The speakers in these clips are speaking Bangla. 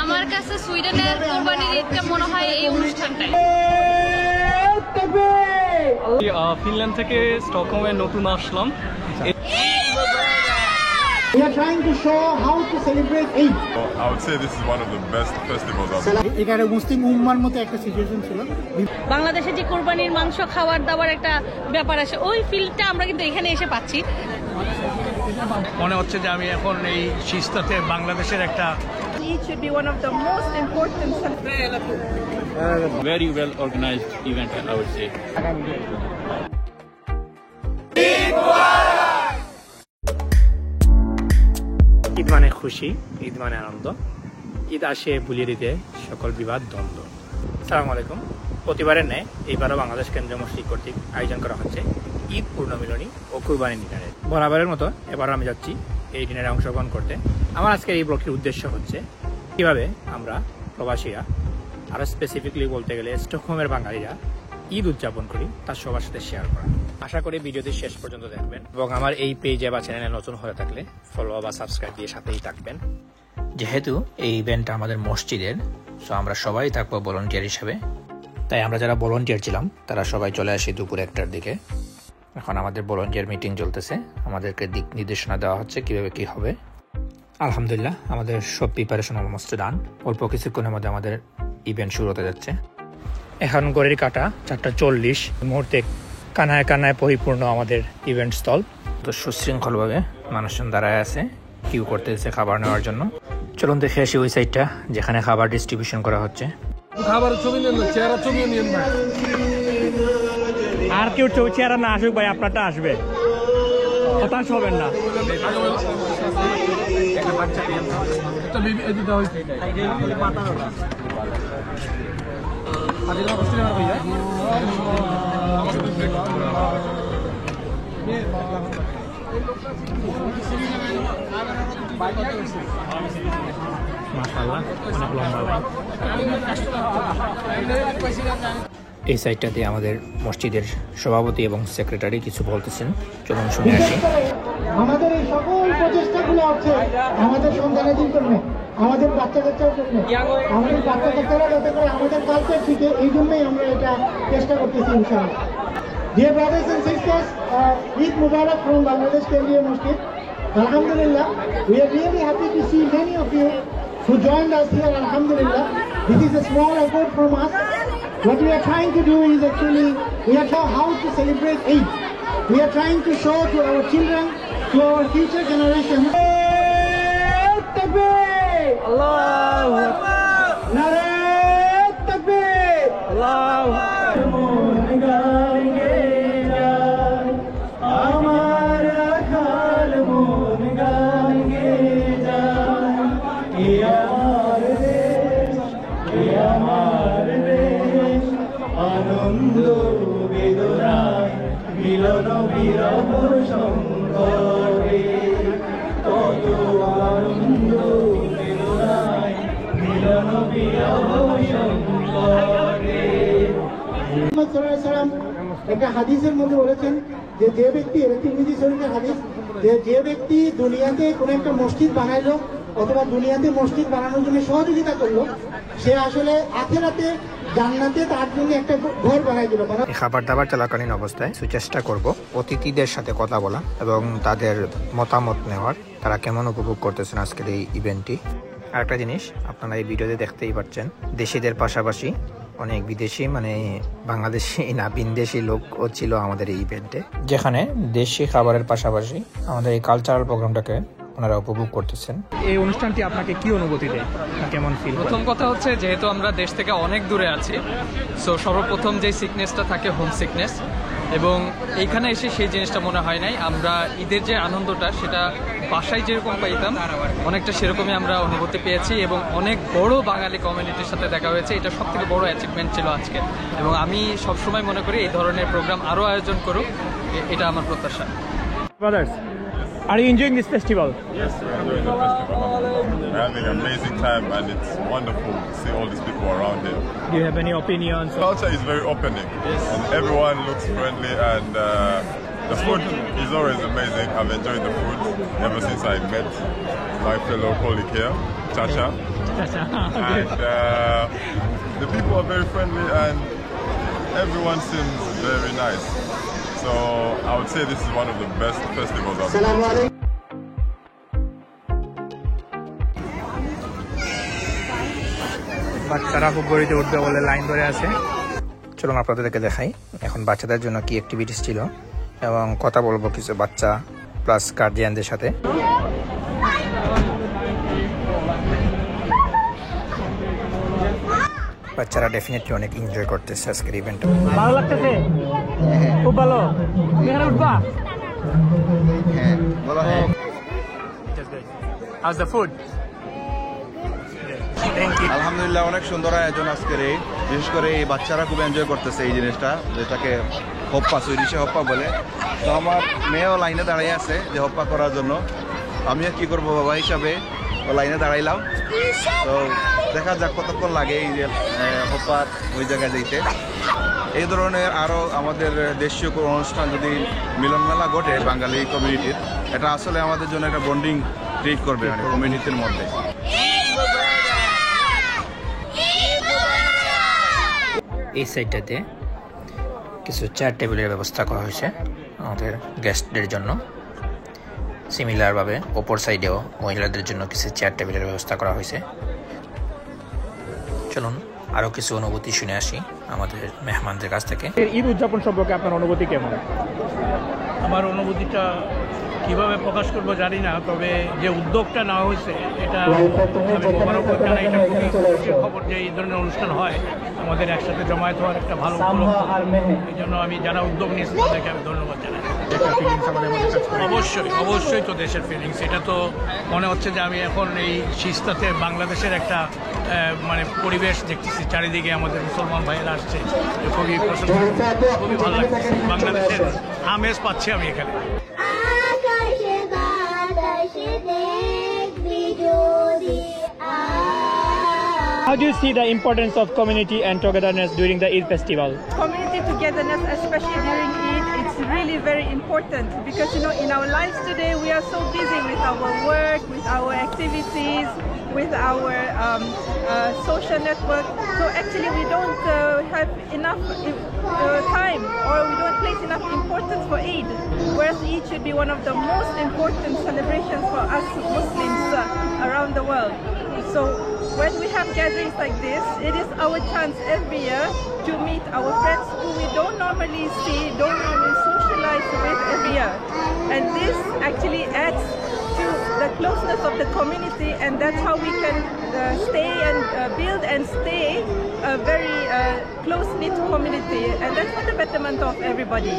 আমার কাছে সুইডেনের কোরবানির ঈদটা মনে হয় এই অনুষ্ঠানটাই। ফিনল্যান্ড থেকে স্টকহোমে নতুন আসলাম। We are trying to show how to celebrate Eid. I would say this is one of the best festivals I've এখানে মুসলিম উম্মার মতো একটা সিচুয়েশন ছিল। বাংলাদেশে যে কোরবানির মাংস খাওয়ার দাওয়ার একটা ব্যাপার আছে, ওই ফিলটা আমরা কিন্তু এখানে এসে পাচ্ছি। মনে হচ্ছে যে আমি এখন এই শিস্তাতে বাংলাদেশের একটা Eid should be one of the most important very well organized event, I would say. Eid মানে খুশি, ঈদ মানে আনন্দ, ঈদ আসে ভুলিয়ে দিতে সকল বিবাদ দ্বন্দ্ব। আসসালামু আলাইকুম। প্রতিবারের ন্যায় এইবারও বাংলাদেশ কেন্দ্রীয় মসজিদ কর্তৃক আয়োজন করা হচ্ছে ঈদ পূর্ণমিলনী ও কুরবানি ডিনারে। বরাবরের মতো এবারও আমি যাচ্ছি এই ডিনারে অংশগ্রহণ করতে। আমার আজকের এই ব্লগটির উদ্দেশ্য হচ্ছে কীভাবে আমরা প্রবাসীরা, আরও স্পেসিফিকলি বলতে গেলে স্টকহোমের বাঙালিরা ঈদ উদযাপন করি তার সবার সাথে শেয়ার করা। আশা করি ভিডিওটি শেষ পর্যন্ত দেখবেন এবং আমার এই পেজে বা চ্যানেলে নতুন হয়ে থাকলে ফলো বা সাবস্ক্রাইব দিয়ে সাথেই থাকবেন। যেহেতু এই ইভেন্টটা আমাদের মসজিদের, সো আমরা সবাই থাকবো ভলান্টিয়ার হিসেবে। তাই আমরা যারা ভলান্টিয়ার ছিলাম তারা সবাই চলে আসি দুপুর 1টার দিকে। এখন আমাদের ভলান্টিয়ার মিটিং চলতেছে, আমাদেরকে দিক নির্দেশনা দেওয়া হচ্ছে কীভাবে কী হবে। আলহামদুলিল্লাহ আমাদের সব প্রিপারেশন অলমোস্ট ডান। অল্প কিছুক্ষণের মধ্যে আমাদের ইভেন্ট শুরু হতে যাচ্ছে। এখন ঘড়ির কাঁটা 4:40, মুহূর্তে কানায় কানায় পরিপূর্ণ আমাদের ইভেন্ট স্থল। তো সুশৃঙ্খলভাবে মানুষজন দাঁড়ায় আছে, কিউ করতেছে খাবার নেওয়ার জন্য। চলুন দেখে আসি ওই সাইডটা যেখানে খাবার ডিস্ট্রিবিউশন করা হচ্ছে। খাবার ছবি নেন, চেহারা ছবি নিন ভাই। আর কেউ চেহারা না আসুক ভাই, আপনারটা আসবে, হতাশ হবেন না। মাশাআল্লাহ অনেক লম্বা লাইন। এই সাইডটাতে আমাদের মসজিদের সভাপতি এবং সেক্রেটারি কিছু বলতেছেন, চলুন শুনে আসি। আমাদের এই সকল প্রচেষ্টাগুলো হচ্ছে আমাদের সন্তানদের জন্য, আমাদের বাচ্চা কাচ্চার জন্য, আমাদের বাচ্চা কাচ্চারা যাতে করে আমাদের কালচার শিখে, এই জন্যই আমরা এটা চেষ্টা করতেছি ইনশাআল্লাহ। Dear brothers and sisters, Eid Mubarak from Bangladesh Kendriya Masjid. Alhamdulillah, we are really happy to see many of you who joined us here. Alhamdulillah, this is a small effort from us. What we are trying to do is actually, we are trying how to celebrate Eid. We are trying to show to our children, to our future generation. Allahu Akbar! Nare Takbir! Allahu Akbar! আনন্দ বেদনায় মিলন বিরহ সংকটে, কত আনন্দ বেদনায় মিলন বিরহ সংকটে। মুহাম্মদ সাল্লাল্লাহু আলাইহি ওয়াসাল্লাম একটা হাদিসের মধ্যে বলেছেন যে ব্যক্তি, তিরমিজি শরীফের হাদিস, যে ব্যক্তি দুনিয়াতে কোনো একটা মসজিদ বানাইলো অথবা দুনিয়াতে মসজিদ বানানোর জন্য সহযোগিতা করলো, সে আসলে আখিরাতে জান্নাতে তার জন্য একটা ঘর বানাই দিল। খাবার দাবার চলাকালীন অবস্থায় চেষ্টা করব অতিথিদের সাথে কথা বলা এবং তাদের মতামত নেওয়ার, তারা কেমন উপভোগ করতেছেন আজকের এই ইভেন্টটি। আরেকটা জিনিস আপনারা এই ভিডিওতে দেখতেই পাচ্ছেন, দেশিদের পাশাপাশি অনেক বিদেশি, মানে বাংলাদেশি না বিদেশি লোকও ছিল আমাদের এই ইভেন্টে, যেখানে দেশি খাবারের পাশাপাশি আমাদের এই কালচারাল প্রোগ্রামটাকে ওনারা উপভোগ করতেছেন। এই অনুষ্ঠানটি আপনাকে কি অনুভূতি দেয়, কেমন ফিল? প্রথম কথা হচ্ছে যেহেতু আমরা দেশ থেকে অনেক দূরে আছি, সো সর্বপ্রথম যে সিকনেসটা থাকে হোম সিকনেস, এবং এইখানে এসে সেই জিনিসটা মনে হয় নাই। আমরা ঈদের যে আনন্দটা সেটা বাসায় যেরকম পাইতাম অনেকটা সেরকমই আমরা অনুভূতি পেয়েছি, এবং অনেক বড় বাঙালি কমিউনিটির সাথে দেখা হয়েছে। এটা সব থেকে বড় অ্যাচিভমেন্ট ছিল আজকে, এবং আমি সবসময় মনে করি এই ধরনের প্রোগ্রাম আরও আয়োজন করুক, এটা আমার প্রত্যাশা। Brothers, are you enjoying this festival? Yes, we're enjoying the festival. We're having an amazing time and it's wonderful to see all these people around here. Do you have any opinions? The culture is very opening and everyone looks friendly and the food is always amazing. I've enjoyed the food ever since I met my fellow colleague here, Chacha. And the people are very friendly and everyone seems very nice. So I would say this is one of the best festivals I've been to. বাচ্চারা খুব গড়িতে উঠবে বলে লাইন ধরে আছে। চলুন আপনাদেরকে দেখাই এখন বাচ্চাদের জন্য কি অ্যাক্টিভিটিস ছিল এবং কথা বলবো কিছু বাচ্চা প্লাস গার্জিয়ানদের সাথে। বাচ্চারা ডেফিনেটলি অনেক এনজয় করতেছে আজকের ইভেন্ট। ভালো লাগতেছে? খুব ভালো। এখানে উঠবা? হ্যাঁ, বলো হ্যাঁ। How's the food? আলহামদুলিল্লাহ, অনেক সুন্দর আয়োজন আজকের এই, বিশেষ করে এই বাচ্চারা খুব এনজয় করতেছে এই জিনিসটা, যেটাকে হপ্পা, সুইডিশে হপ্পা বলে। তো আমার মেয়েও লাইনে দাঁড়িয়ে আছে যে হপ্পা করার জন্য। আমিও কি করবো বাবা হিসাবে ও লাইনে দাঁড়াইলাম। তো দেখা যাক কতক্ষণ লাগে এই যে হপ্পার ওই জায়গায় যেতে। এই ধরনের আরও আমাদের দেশীয় কোনো অনুষ্ঠান যদি মিলন মেলা ঘটে বাঙালি কমিউনিটির, এটা আসলে আমাদের জন্য একটা বন্ডিং ক্রিয়েট করবে মানে কমিউনিটির মধ্যে। এই সাইডটাতে কিছু চেয়ার টেবিলের ব্যবস্থা করা হয়েছে আমাদের গেস্টদের জন্য। সিমিলারভাবে ওপর সাইডেও মহিলাদের জন্য কিছু চেয়ার টেবিলের ব্যবস্থা করা হয়েছে। চলুন আরও কিছু অনুভূতি শুনে আসি আমাদের মেহমানদের কাছ থেকে। ঈদ উদযাপন সম্পর্কে আপনার অনুভূতি কেমন? আমার অনুভূতিটা কিভাবে প্রকাশ করবো জানি না, তবে যে উদ্যোগটা নেওয়া হয়েছে এটা খবর যে এই ধরনের অনুষ্ঠান হয় আমাদের একসাথে জমায়েত হওয়ার একটা ভালো উপলক্ষ। এই জন্য আমি যারা উদ্যোগ নিয়েছে তাদেরকে আমি ধন্যবাদ জানাই। অবশ্যই অবশ্যই তো দেশের ফিলিংস, এটা তো মনে হচ্ছে যে আমি এখন এই সিস্তাতে বাংলাদেশের একটা মানে পরিবেশ দেখতেছি, চারিদিকে আমাদের মুসলমান ভাইয়েরা আসছে, খুবই পছন্দ, খুবই ভালো লাগছে। বাংলাদেশের আমেজ পাচ্ছি আমি এখানে। How do you see the importance of community and togetherness during the Eid festival? Community togetherness, especially during Eid, it's really very important because, you know, in our lives today, we are so busy with our work, with our activities, with our social network. So actually, we don't have enough time, or we don't place enough importance for Eid. Whereas Eid should be one of the most important celebrations for us Muslims around the world. So when we have gatherings like this, it is our chance every year to meet our friends who we don't normally see, don't normally socialize with every year. And this actually adds to the closeness of the community, and that's how we can stay and build and stay a very close-knit community, and that's for the betterment of everybody.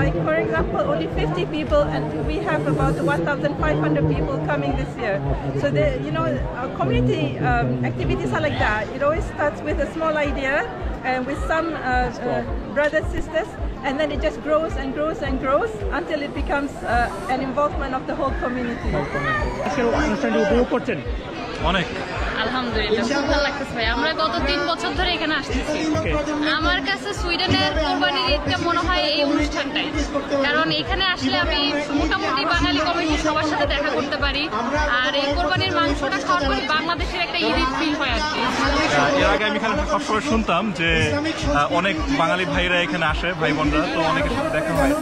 Like, for example, only 50 people, and we have about 1,500 people coming this year. So, you know, community activities are like that. It always starts with a small idea and with some brothers, sisters, and then it just grows and grows and grows until it becomes an involvement of the whole community. অনেক আলহামদুলিল্লাহ, খুব ভালো লাগতেছে ভাই। আমরা গত 3 বছর ধরে এখানে আসতেছি। আমার কাছে সুইডেনের কোরবানির ঈদটা মনে হয় এই অনুষ্ঠানটাই, কারণ এখানে আসলে আমি মোটামুটি বাঙালি কমিটি সবার সাথে দেখা করতে পারি, আর এই কোরবানির মাংসটা খাওয়ার পরে বাংলাদেশের একটা ঈদ ফিল হয় আর কি। এর আগে আমি এখানে সবসময় শুনতাম যে অনেক বাঙালি ভাইরা এখানে আসে, ভাই বোনরা, তো অনেকের সাথে দেখা হয়।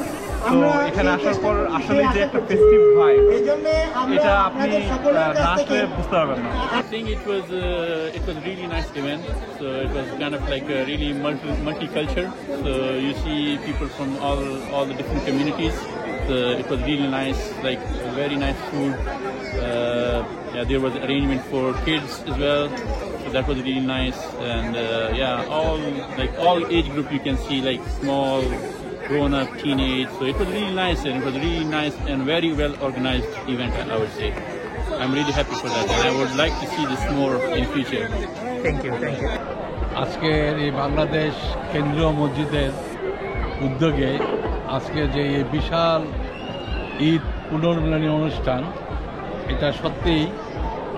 তো এখানে আসার পর আসলে যে একটা ফেস্টিভ ভাইব, এটা আপনি না আসলে বুঝতে পারবেন না। I think it was really nice event. So it was kind of like a really multicultural. So you see people from all the different communities. So it was really nice, like very nice food. Yeah, there was arrangement for kids as well. So that was really nice, and yeah, all age group you can see, like small, grown up, teenage. So it was really nice, and it was really nice and very well organized event, I would say. I'm really happy for that, and I would like to see this more in future. Thank you. আজকের এই বাংলাদেশ কেন্দ্রীয় মসজিদের উদ্যোগে আজকে যে এই বিশাল ঈদ পুনর্মিলনী অনুষ্ঠান, এটা সত্যিই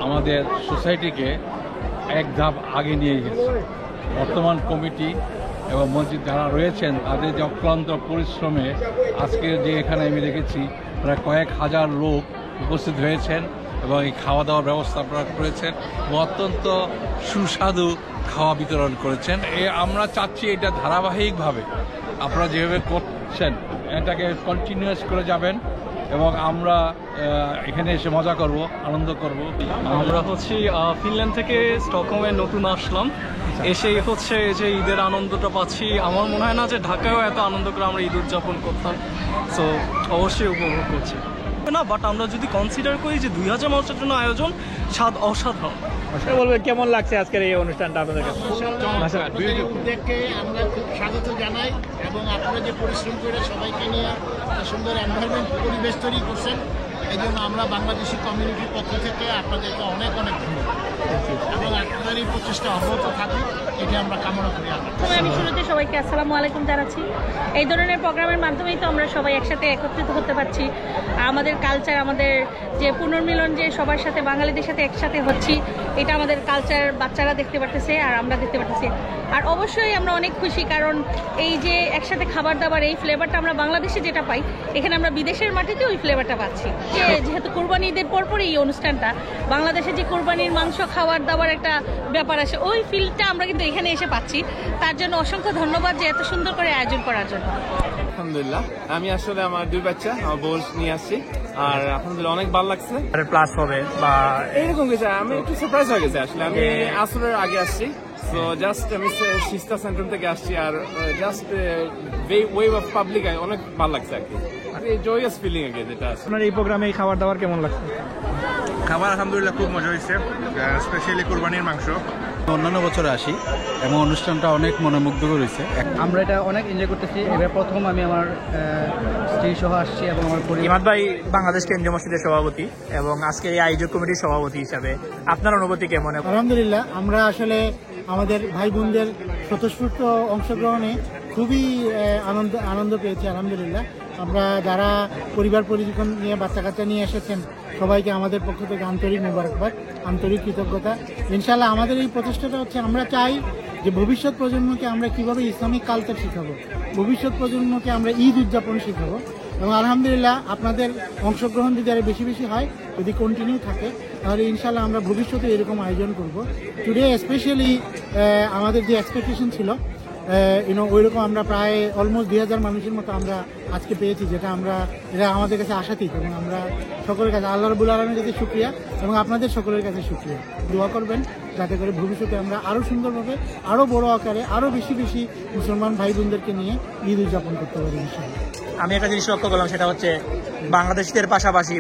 আমাদের সোসাইটিকে এক ধাপ আগে নিয়ে গেছে। বর্তমান কমিটি এবং মসজিদ যারা রয়েছেন তাদের যে অক্লান্ত পরিশ্রমে আজকে যে এখানে আমি দেখেছি প্রায় কয়েক হাজার লোক উপস্থিত হয়েছেন এবং এই খাওয়া দাওয়ার ব্যবস্থা আপনারা করেছেন এবং অত্যন্ত সুস্বাদু খাওয়া বিতরণ করেছেন। আমরা চাচ্ছি এটা ধারাবাহিকভাবে আপনারা যেভাবে করছেন এটাকে কন্টিনিউয়াস করে যাবেন এবং আমরা এখানে এসে মজা করব, আনন্দ করব। আমরা হচ্ছে ফিনল্যান্ড থেকে স্টকহোমে নতুন আসলাম, এসেই হচ্ছে যে ঈদের আনন্দটা পাচ্ছি। আমার মনে হয় না যে ঢাকায়ও এত আনন্দ করে আমরা ঈদ উদযাপন করতাম, সো অবশ্যই উপভোগ করছি না। বাট আমরা যদি কনসিডার করি যে 2000 মানুষের জন্য আয়োজন অসাধারণ। বলবেন কেমন লাগছে আজকের এই অনুষ্ঠানটা আপনাদের কাছে? উদ্যোগকে আমরা খুব স্বাগত জানাই এবং আপনারা যে পরিশ্রম করে সবাইকে নিয়ে একটা সুন্দর এনভায়রনমেন্ট পরিবেশ তৈরি করছেন, এই জন্য আমরা বাংলাদেশি কমিউনিটির পক্ষ থেকে আপনাদেরকে অনেক অনেক ধন্যবাদ এবং আপনাদের এই প্রচেষ্টা অব্যাহত থাকুক, এটি আমরা কামনা করি। আমি শুরুতে সবাইকে আসসালামু আলাইকুম জানাচ্ছি। এই ধরনের প্রোগ্রামের মাধ্যমেই তো আমরা সবাই একসাথে একত্রিত হতে পারছি। আমাদের কালচার, আমাদের যে পুনর্মিলন, যে সবার সাথে বাঙালিদের সাথে একসাথে হচ্ছি, এটা আমাদের কালচার বাচ্চারা দেখতে পারতেছে আর আমরা দেখতে পারতেছি। আর অবশ্যই আমরা অনেক খুশি, কারণ এই যে একসাথে খাবার দাবার, এই ফ্লেভারটা আমরা বাংলাদেশে যেটা পাই, এখানে আমরা বিদেশের মাটিতে ওই ফ্লেভারটা পাচ্ছি। যেহেতু কোরবানি ঈদের পরপরই এই অনুষ্ঠানটা, বাংলাদেশে যে কোরবানির মাংস খাওয়ার দাবার একটা ব্যাপার আসে, ওই ফিলটা আমরা কিন্তু এখানে এসে পাচ্ছি। তার জন্য অসংখ্য ধন্যবাদ যে এত সুন্দর করে আয়োজন করার জন্য। আলহামদুলিল্লাহ, আমি আসলে আমার 2 বাচ্চা, আমার বউ নিয়ে আসছি, আর আলহামদুলিল্লাহ অনেক ভালো লাগছে। প্লাস হবে বা এইরকম কিছু, আমি একটু সারপ্রাইজ হয়ে গেছে। আসলে আমি আসরের আগে আসছি, সো জাস্ট আমি সিস্টার সেন্টার থেকে আসছি, আর জাস্ট ওয়েভ অফ পাবলিক অনেক ভালো লাগছে আর কি, জয়াস ফিলিং আর কি যেটা আছে। আপনার এই প্রোগ্রামে খাবার দাবার কেমন লাগছে? খাবার আলহামদুলিল্লাহ খুব মজা হয়েছে, স্পেশালি কুরবানির মাংস। অন্যান্য বছরে আসি এবং অনুষ্ঠানটা অনেক মনোমুগ্ধকর হয়েছে। আমরা এটা অনেক এনজয় করতেছি। এবার প্রথম আমি আমার স্ত্রী সহ আসছি এবং আমার ইমাদ ভাই বাংলাদেশ কেন্দ্রীয় মসজিদের সভাপতি এবং আজকে এই আয়োজক কমিটির সভাপতি হিসাবে আপনার অনুভূতি কেমন? আলহামদুলিল্লাহ, আমরা আসলে আমাদের ভাই বোনদের স্বতঃস্ফূর্ত অংশগ্রহণে খুবই আনন্দ পেয়েছি। আলহামদুলিল্লাহ, আমরা যারা পরিবার পরিজন নিয়ে বাচ্চা কাচ্চা নিয়ে এসেছেন সবাইকে আমাদের পক্ষ থেকে আন্তরিক মোবারকবাদ, আন্তরিক কৃতজ্ঞতা। ইনশাআল্লাহ আমাদের এই প্রচেষ্টাটা হচ্ছে, আমরা চাই যে ভবিষ্যৎ প্রজন্মকে আমরা কিভাবে ইসলামিক কালচার শিখাবো, ভবিষ্যৎ প্রজন্মকে আমরা ঈদ উদযাপন শিখাবো। এবং আলহামদুলিল্লাহ আপনাদের অংশগ্রহণ যদি আরো বেশি বেশি হয়, যদি কন্টিনিউ থাকে, তাহলে ইনশাআল্লাহ আমরা ভবিষ্যতে এরকম আয়োজন করব। টুডে স্পেশালি আমাদের যে এক্সপেকটেশন ছিল, ওইরকম আমরা প্রায় অলমোস্ট 2000 মানুষের মতো আমরা আজকে পেয়েছি, এটা আমাদের কাছে আশাতীত। এবং আমরা সকলের কাছে আল্লাহ রাব্বুল আলামিনের কাছে শুকরিয়া এবং আপনাদের সকলের কাছে শুকরিয়া। দোয়া করবেন যাতে করে ভবিষ্যতে আমরা আরো সুন্দরভাবে, আরো বড় আকারে, আরো বেশি বেশি মুসলমান ভাই বোনদেরকে নিয়ে ঈদ উদযাপন করতে পারি ইনশাআল্লাহ। আমি একটা জিনিস লক্ষ্য করলাম, সেটা হচ্ছে বাংলাদেশিদের পাশাপাশি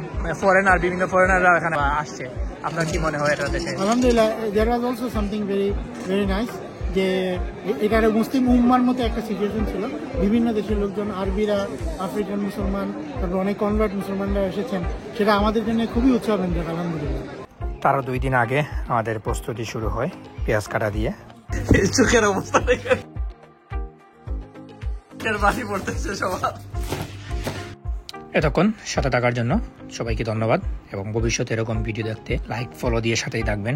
বিভিন্ন ফরেনাররা এখানে আসছে। আপনার কি মনে হয় এটা দেখে? আলহামদুলিল্লাহ, there was also something very very nice, যে এটা মুসলিম উম্মার মতো একটা সিচুয়েশন ছিল। বিভিন্ন দেশের লোকজন, আরবিরা, আফ্রিকান মুসলমান, তারপর অনেক কনভার্ট মুসলমানরা এসেছেন, সেটা আমাদের জন্য খুবই উৎসাহব্যঞ্জক। আলহামদুলিল্লাহ। তারও 2 দিন আগে আমাদের প্রস্তুতি শুরু হয় পেঁয়াজ কাটা দিয়ে। চোখের অবস্থা এতক্ষণ সাথে থাকার জন্য সবাইকে ধন্যবাদ এবং ভবিষ্যতে এরকম ভিডিও দেখতে লাইক ফলো দিয়ে সাথেই থাকবেন।